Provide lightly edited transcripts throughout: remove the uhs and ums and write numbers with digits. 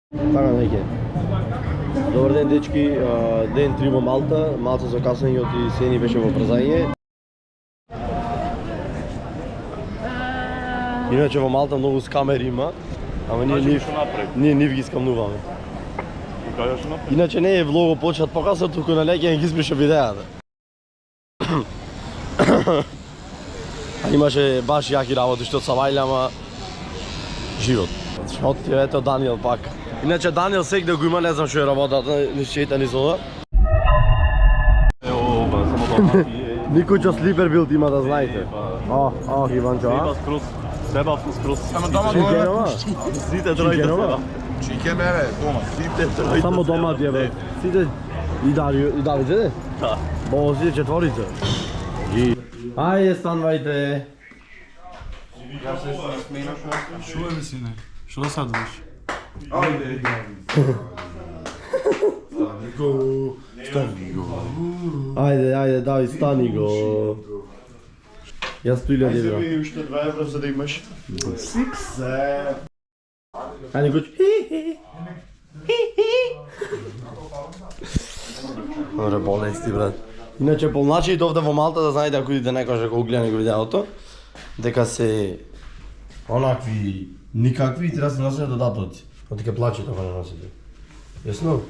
Така неќе. Добар ден дечки, ден 3 во Малта, малце закасањето и се ни беше во брзање. Иначе во Малта многу скамери има, ама ние нив ги скамнуваме. Иначе не е влого почнат покасот, туку на леќе ги испиша видеата. А имаше баш јаки работи што савајле, ама живот. Шот е ето Даниел пак. Иначе Даниел сегде го има, не знам што е работата, не чета ни зова. Никој што слипер билд има да знаете. Иванчо, а? Себавме скрос. Само дома Сите тројте сега. Чикен бе, дома. Сите тројте. Само дома ти е бе. Сите и Давиде, не? Да. Бо сите четворица. Ајде, станвајте. Шо е сине? Шо садваш? Ајде, Дави, стани го. Јас 1000 евра. Ајде уште 2 евра за да имаш. Ајде го. Добре, болести, брат. Иначе полначите овде во Малта да знаете ако идете некојаш ако гледа него видеото, дека се онакви никакви и треба се носите додатоци. Одека плачите ако не носите. Јасно?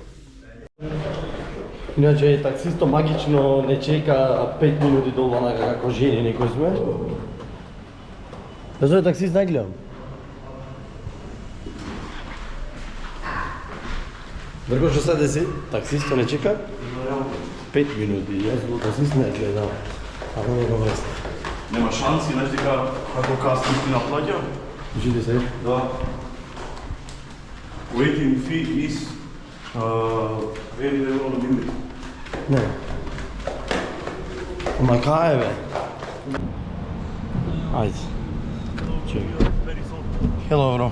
Иначе таксисто магично не чека 5 минути долу онака како жени некој сме. Да зој таксист не гледам. Дрго што се деси, таксисто не чека 5 минути, јас го таксист не гледам. Ако не го врести. Нема шанси, знаеш дека ако касниш ти наплаќа? Ужите се? Да. Waiting fee is very limited. Не. Ама кај бе? Ајде. Чекай. Hello, bro.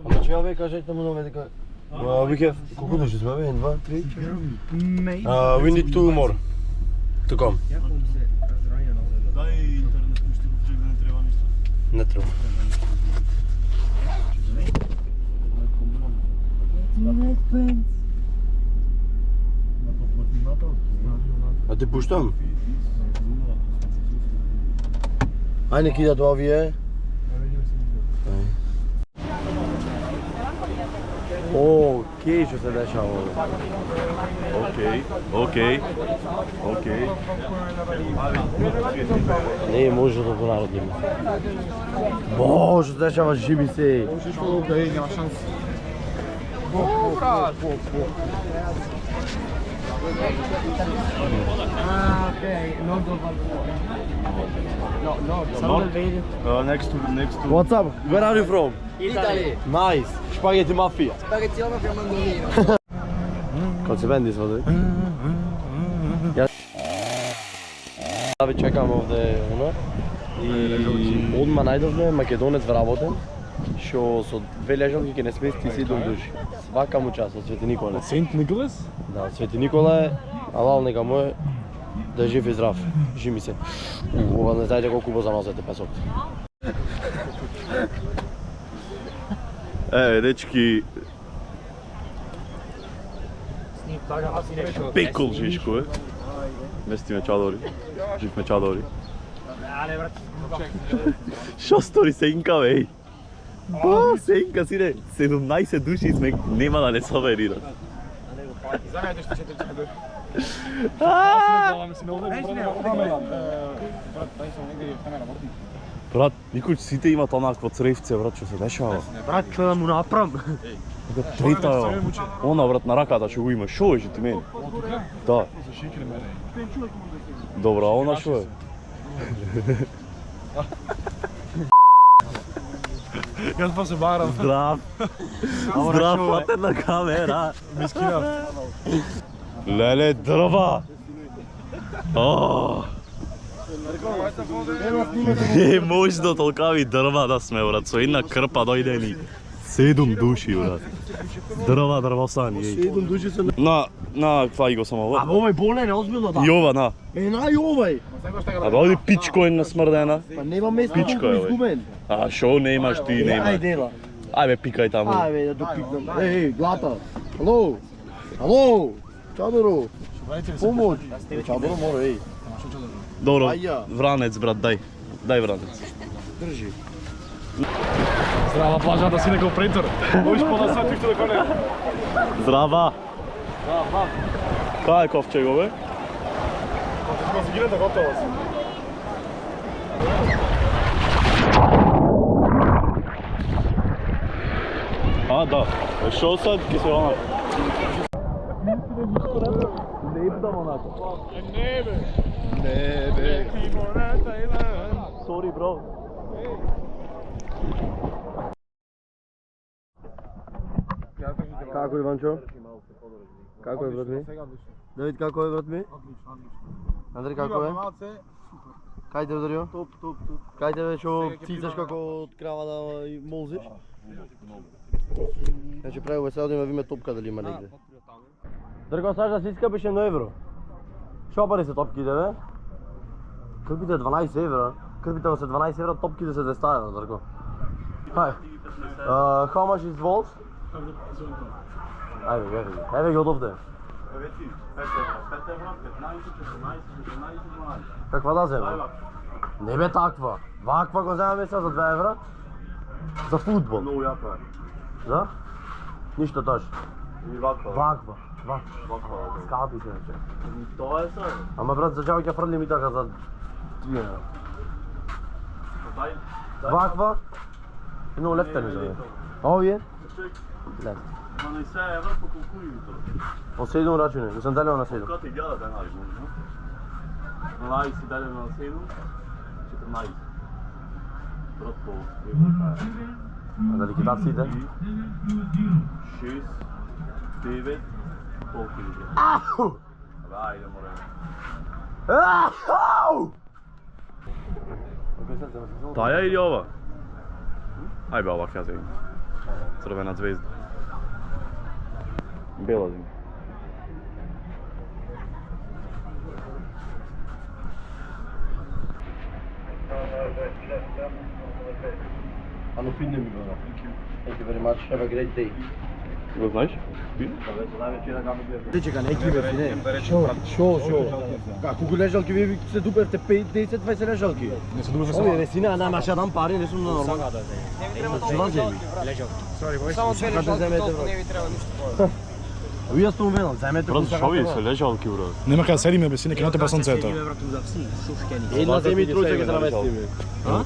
Ама чеја бе, кажете му нове дека... We have... Колку души сме бе? 1, 2, 3, 4? We need 2 more. To come. Дај интернет пушти го чек да не треба ништо. Не треба. А ти пуштам? Ај не кидат овие. Океј, што се дешава овде. Океј. Не може да го народиме. Бо, што се дешава, жиби се. Нема шанс. Брат. Next to What's up? Where are you from? Italy. Nice. Spaghetti mafia. Spaghetti mafia mandolino. Kako se vendi svode? Ja vi čekam ovde и одма најдовме македонец вработен што со 2 лежалки ќе не смести 7 души. Свака му час од Свети Николе. Сент Николас? Да, Свети Николе, алал нека му е да е жив и здрав. Жими се. Ова не знаете колку го заносете песок. дечки. Пекол жишко е. Местиме чадори. Живме чадори. Шо стори Сенка, бе? Ба, Сенка, сине, 17 души сме, нема да не соберират. Знаете што ќе те чекам. Брат, никој сите имат онакво цревце, брат, што се дешава. Брат, што да му направам? Дека трета е. Она, брат, на раката што го има, шо е ти мене? Да. Добра, а она шо е? Јас па се барам. Здрав. Здрав, платена камера. Мискинав. Леле, дрва. Може да толкави дрва да сме, брат, со една крпа дојде ни 7 души, брат. Дрва, дрвосани, еј. 7 души се... На, квај го само ова. овој болен е озбилно, да. И ова, на. Нај овој. Абе, овде пичко е насмрдена. Па нема место Пичко колку е, овој. изгубен. А, шо немаш ти, нема. Ајде, ела. Ајде, пикај таму. Ајде, да допикнам. Еј, глата. Ало. Ало. Чадоро. Помоќ. Чадоро мора, еј. Добро, Аја. вранец, брат, дај. Дај вранец. Држи. Здрава плажата, сине како принтер. Можеш по-насвети што да коне. Здрава. Кај е ковчегове? Сме си гината готова си. А, да. Шо сад, ке се онак. Не ипдам онако. Не бе. Не, бе. Тимонета и Сори, бро. Како е, Иванчо? Како е, брат ми? Давид, како е, брат ми? Андри, како е? Кај те ударио? Топ. Кај те шо цицаш како од крава да молзиш? Значи прави се одиме виме топка дали има негде. Дрго, саш да си искапиш 1 евро. Шо пари се топките, бе? Крпите 12 евро. Крпите се 12 евро, топките се 200 евро, Дрго. Хај. How much is volts? Ajde, evo ga od ovde. Каква да земе? Не бе таква. Ваква го земаме сега за 2 евра. За футбол. Много јака е. Да? Ништо точно. И ваква. Ваква. Скапи се вече. Тоа е се. Ама брат, за джаво ќе фрлим и така за 2 евра. Ваква. Едно лефтени за овие? Лефт. Ма не се евра по колку и тоа. По 7 рачуни, не сам делено на 7. Кога ти гледа денари, можно? 12 делено на 7, 14. Брат по А дали китаците? 6, 9, колку иде? Ау! Ајде, море. Ау! Таја или ова? Ај бе, ова ќе земам. Црвена звезда. Бела зима. Ано фидне ми го. Thank you very much. Have a great day. Го знаеш? Чека, не киве фине. Шо? Како го лежалки ви се дуперте 10-20 лежалки? Не се дуга се Овие сама. весина, нема ша дам пари, не сум на нормално. Што да земи? Само две Како лежалки, земете, толку бро? не ви треба ништо. Јас сум велам, земете Брат, шо ви се лежалки, брат? Нема каде седиме бе сине, киното па сонцето. Една земи тројца ќе се наместиме.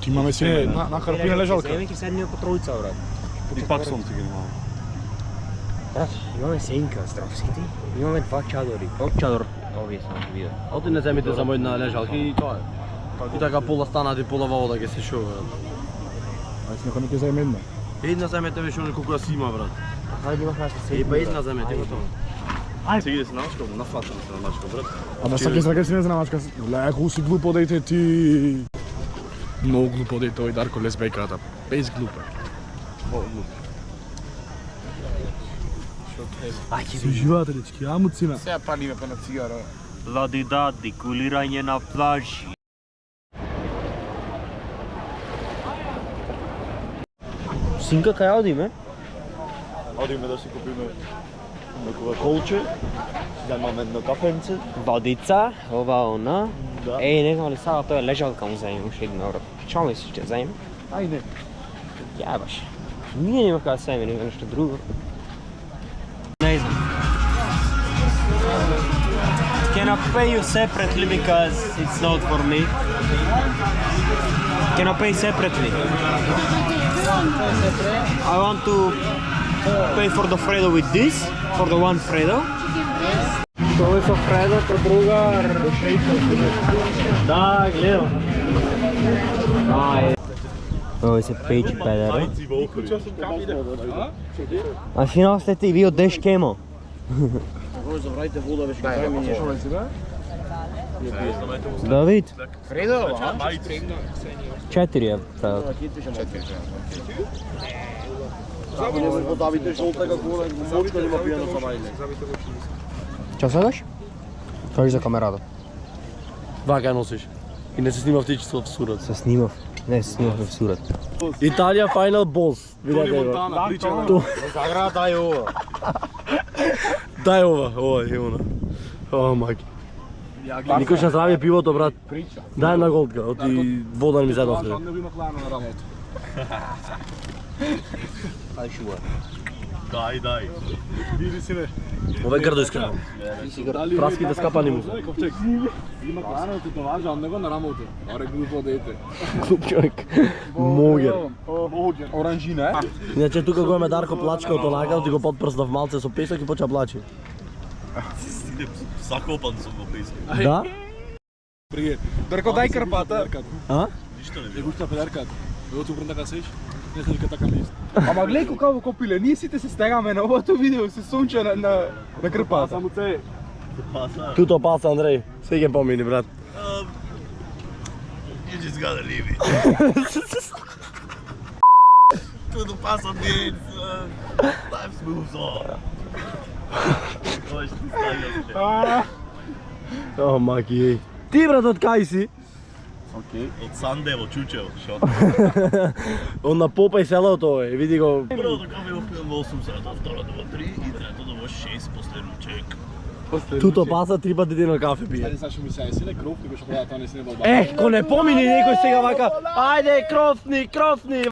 Ти имаме сине на харпина лежалка. Седиме ќе седиме по тројца, брат. И пак сонце ги немам. Брат, имаме сенка, здрав си ти. Имаме 2 чадори. Колку чадор овие само ќе видат. Оти не земите само една лежалка и тоа е. И така пола станат и пола во вода ќе се шува. Ај сме кој ќе заеме една. Една земете веќе оне колку да си има, брат. Хајде има хајде се. И па една земете готово. Сега иде се намачкам, нафатам се намачкам, брат. Ама саке саке си не знам мачка. Леко си глупо дејте ти. Многу глупо дејте овој Дарко лесбеката. Без глупо. Си живеате дечки, амуцина. Сега палиме по на цигара. Лади-дади, кулирање на плажи. Синка, кај одиме? Одиме да си купиме некоја колче, да имаме едно кафенце. Водица, ова она. Да. Не знам ли сега тоа е лежалка му заеме уште 1 евро. Што мислиш ќе заеме? Ајде. Јабаш. Ние нема каде заеме, нема нешто друго. Не знам. Can I pay you separately because it's not for me? Can I pay separately? I want to pay for the Fredo with this, for the one Fredo. Тоа е со Fredo, то другар. Да, гледам. Ова се пејчи педера. А финал сте и ви од Деш Кемо. Забравите вода веќе време. Што веќе бе? Давид. Fredo? 4 е. Та. Само не се подавите жолтага кола, мочка нема пијано са мајле. Ча сакаш? Кажи за камерата. Вака носиш. И не се снима птичество в сурат. Се снимав. Не, се снимав в сурат. Италија Final Boss. Видете го. Монтана, прича. Заграда дај ова. Дај ова е она. О, маки. Никош не здравие пивото, брат. Прича. Дај на голтка, оти вода ми зедов. Лажа, не го имах лано на работа. Дај. Биди си не. Ове грдо искрено. Праските скапани му. Ковчег. Има лано ти лажа, а не го на работа. Аре глупо дете. Глуп човек. Могер. Оранжина, е? Иначе тука го имаме Дарко плачка од онака, ти го подпрснав малце со песок и поча плаче. Закопан сум во песок. Да? Прие. Дарко, дај крпата. А? Е гушта педарката. Од убрен да касеш. Не се дека така лист. Ама глеј како копиле, ние сите се стегаме на овото видео, се сонче на крпата. Само те. Туто паса, Андреј. Сега помини, брат. You just gotta leave it. Tudo passa deles. Life moves on. Hoje О, маки, еј. Ти, брат, од кај си? Од Сандево, Чучево, шо? Он на Попа и селото, е, види го. Првото кафе го пијам во 8 сата, второто во 3 и третото во 6 после ручек. Туто паса 3 пати ден на кафе пие. Ајде сашо ми се сине крофни беше кога тоа не си не бол. Ко не помини некој сега вака, ајде, крофни.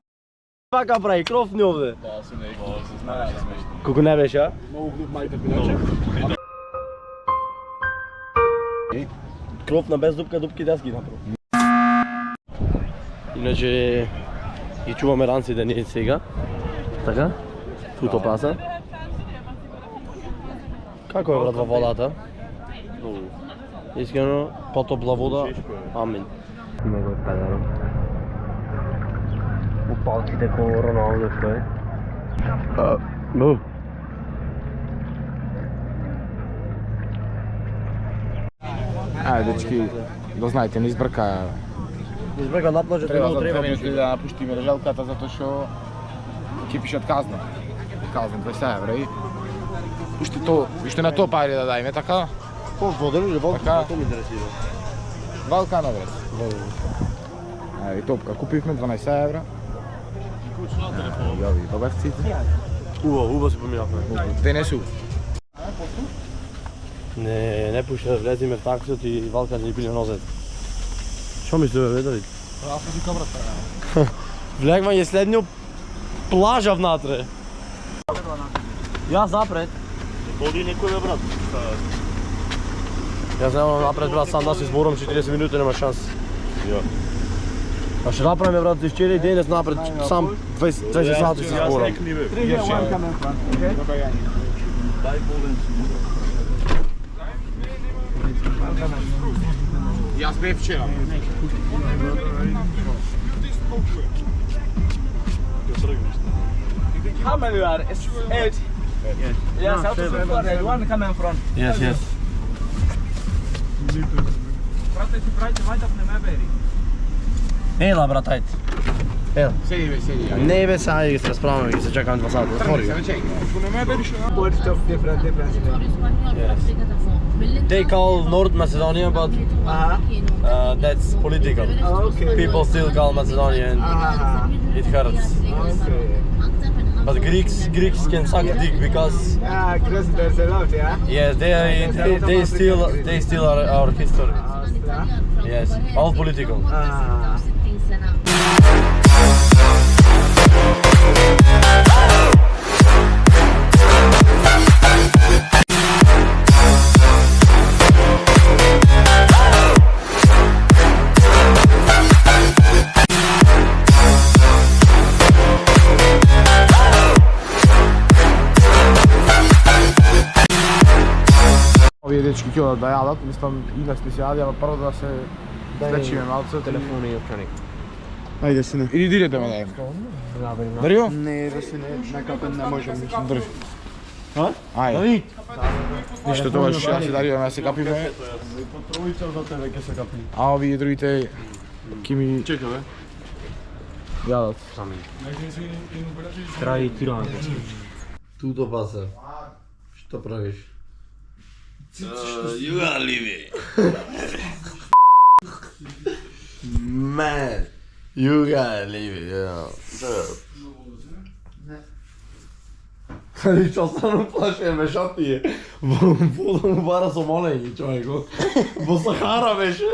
Вака прави, крофни овде. Да, се не се знае, се смешно. Колку не беше, а? Многу глуп мајте пијаче. Крофна без дупка, дупки дески направо. Иначе ги чуваме ранците ние сега. Така? Туто паса. Како е, брат, во водата? Искрено, потопла вода. Амин. Него е педаром. У палците ко Роналдо што е. Дечки, да знаете, не избрка. Избрега наплаже, Треба тоа за 2 треба. минути да напуштиме режалката затоа што ќе пишат казна. Казна 20 евра и уште на тоа пари да дајме, така? Воден или волк? Така. Тоа ми интересира. Валкана брат. И топка купивме 12 евра. Јави бабарците. Убаво се поминавме. Денесу. Не пуште да влеземе в таксиот и Валка ни пиле нозет. Што мисли бе, Давид? Афази кабрата. Влегвање следниот плажа внатре. Јас напред. Води некој бе, брат. Јас немам напред, брат, сам да се изборам 40 минути, нема шанс. Ја. А што направиме, брат, вчера и денес напред, сам 20 сати се изборам. Јас бев вчера. How many you are? It's 8. Yes, how to support everyone come in front. Yes. Ела, брат, ајде. Ела. Седи бе. Не бе, сега ги се расправаме, ги се чекаме 2 сата. Отвори го. Words of different. They call North Macedonia, but that's political. Okay. People still call Macedonia and it hurts. Okay. But Greeks can suck dick because Because there's a lot, yeah? yes, they still are our history. Yes, all political. Овие дечки ќе да јадат, мислам и да сме се јади, ама прво да се слечиме малце. Телефон и опчаник. Ајде сине. Иди да ме дај. Дарио? Не, да се не, некако не можем. Држи. Ајде. Ништо тоа што ја се Дарио, ја се капиме. Тројца за тебе ќе се капи. А овие другите ќе ми Чекай, бе. јадат. Traji tirano. Tudo pasa. Што правиш? You gotta leave it. Man, you gotta leave it, yeah. Што стану плаше ме шапи. Вода му бара со молење, човеко. Во Сахара беше.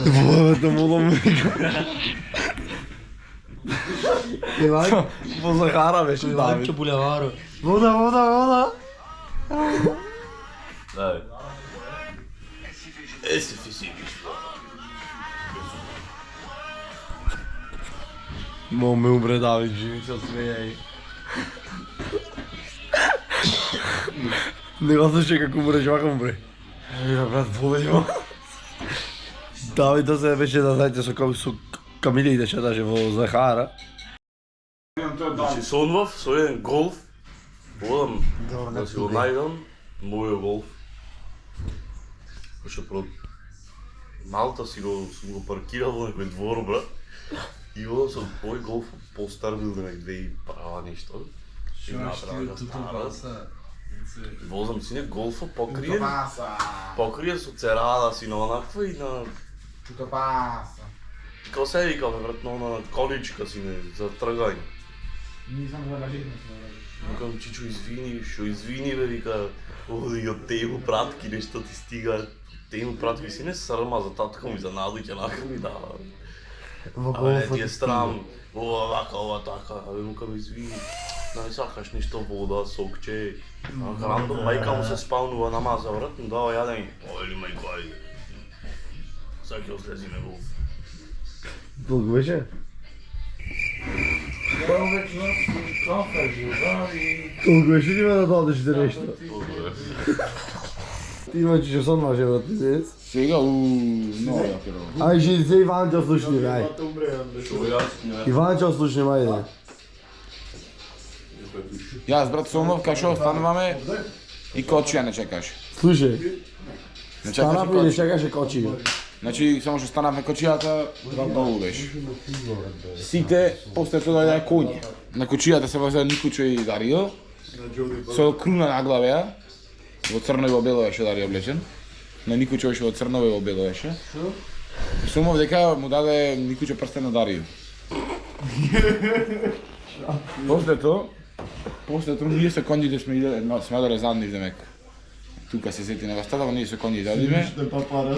Водата му да му во Сахара беше Давид. Булеваро. Вода. Давид. Esse fisico. Ме умре Давид, живи се смеја. Не го слушай како умре, вака умре. Брат, вода има. Давид да се беше да знаете со камилите шеташе во Захара. Значи сонвав со еден голф. Одам да си го најдам мојот голф. Кој што пред Малта сум го паркирал во некој двор, брат. И одам со тој голф постар бил на некој права нешто. И направо да стара. Возам си не голфа покриен со церада си на онаква и на... Туто паса. Како се викаме, брат, на количка си не, за тргање. Нисам забележил. Викам, Чичо, извини, шо извини, бе, вика, оди од тему пратки, нешто ти стига. Тему пратки си не срма за татко ми, за надуќе, нака ми дава. Абе, ти е страм, ова вака, ова така, абе, викам, извини. Не сакаш нешто вода, сокче. Рандом, мајка му се спалнува намаза, брат, му дава јадење. Ојли, мајко, ајде. Сега ќе ослезиме голф. Долго беше? Долго беше ли ме да дадеш за нешто? Ти имаш што сон маже, брат, ти се? Сега, много јако е. Ај, ще се Иван ќе слушнем, ај. Иван ќе слушнем, ајде. Јас, брат, сомов, кај шо остануваме и кочија не чекаш. Слушај, Не чекаш и станапи не кочија. чекаше кочи. Значи, само што станавме кочијата, долу беше. Сите, после тоа дојде коњ. На кочијата се возеа Никучо и Дарио, со круна на главеа, во црно и во бело беше Дарио облечен. На Никучо беше во црно и во бело беше. Сумов дека му даде Никучо прстен на Дарио. После тоа, ние со коњите сме оделе задни демек. Тука се сети невестата, ние со коњите одиме.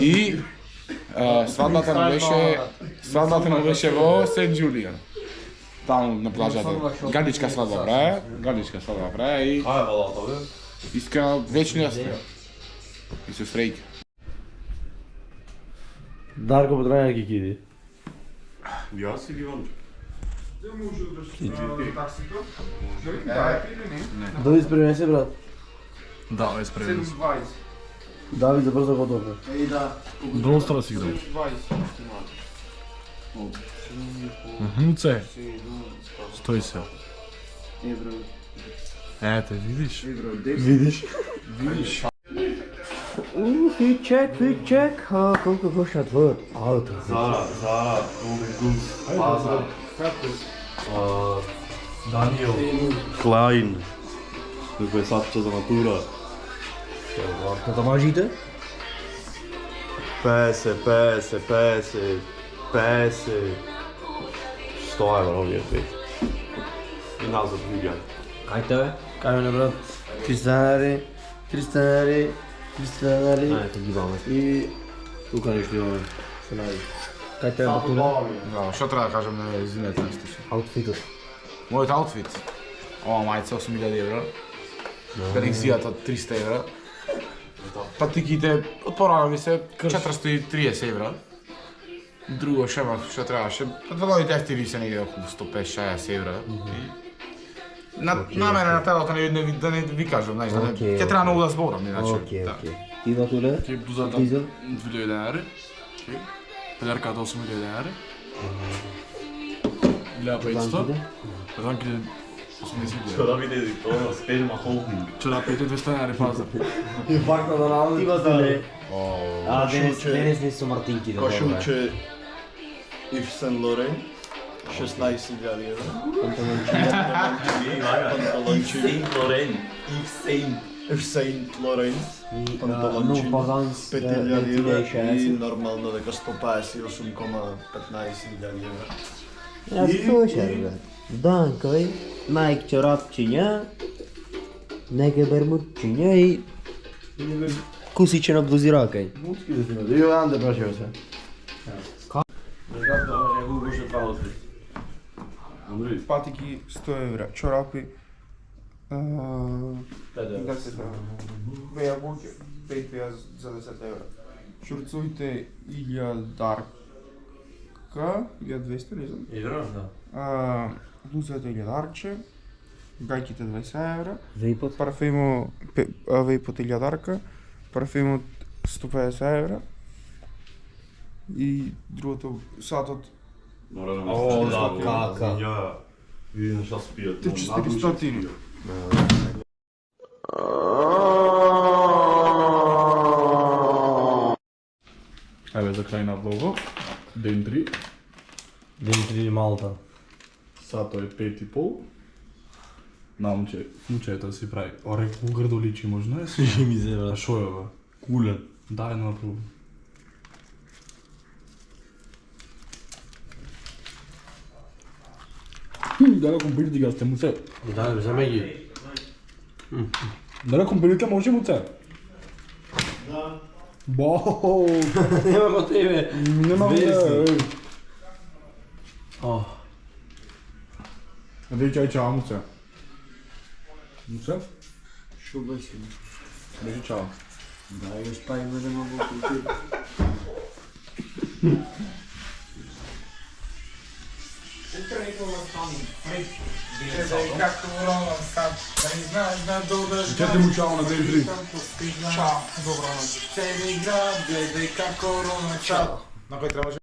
И свадбата му беше во Сент Джулијан. Таму на плажата. Гадичка свадба праја и Кај е валата, бе? искрено вечни острија. И со Фрейк. Дарко Петрања ќе киди. Јас или Иванчо? Давид спремен се, брат. Да, е спремен. Давид за брзо готов. Долу стара си играл. Це. Стои се. Ете, видиш? Видиш? Fit check. Колку кошта твојот ауто? Зара, Гус, Пазар, Даниел, Клайн, кој е сача за натура. Како мажите? Песе. 100 евро овие пет. И назад луѓе. Кај тебе? Кај мене, брат? Кристанари. Ајде, ги баме. И тука нешто имаме. Се најди. Кај тебе Батуре? Да, што треба да кажам на извинете на стишо? Аутфитот. Мојот аутфит. Ова мајца 8000 евра. Галексијата 300 евра. Патиките од порано ми се 430 евра. Друго шема што требаше. Панталоните ефтини се негде околу 150-60 евра. На мене на телото да не ви кажам, знаеш, да не Океј, ќе треба многу да зборам, иначе. Океј. Ти Батуре? Ти дузата Дизел? 2000 денари. Пелерката 8.000 денари. 1500. Пазанките 80.000. Чорапите и тоа на сперма холдинг. Чорапите 200 денари пазар. И факта да наоди. Ти бе. А, Кошулче- денес не су Мартинките. Кошулче Ив Сен Лорен, 16.000 евра. Панталончи Сейнт Лорен. Ив Сейнт. Ив Сен Лорен, панталончи Нов Пазанс 5.000 евра и 2060. нормално дека 158,15.000 евра. Јас слушам, бе. Данкај, Nike чорапчиња, неке бермудчиња и кусиче на блузиракај. Муцки да снимат. И Јоан да прашива се. Патики 100 евра, чорапи веја буќе, 5 веја за 10 евра. Шурцовите 1000 дарка, 1200 не знам. Идрош, да. Блузата 1000 дарче, гајките 20 евра, Вейпот? вејпот 1000 дарка, парфемот 150 евра и другото сатот О, да, кака. Ја видим што спијат. 400. Еве за крај на влогот. Ден 3. Ден 3 Малта. Сато е 5:30. Момчето си прави. Орек грдо личи можно е. Слушай ми се, брат. А шо е бе? Кулен. Дај на пробу. Дали компилите ги сте муце? Да, вземе ги. Дали компилите може муце? Да. Бо. Нема го тебе. Нема Звезди. да. О, Аде чај чао муце. Муце? Шо беше? Бежи чао. Да, јас пајме да ма го купи. Чете му чао на ден 3. Чао, добра ноќ. Цели град, гледај како рона, чао. На кој требаше?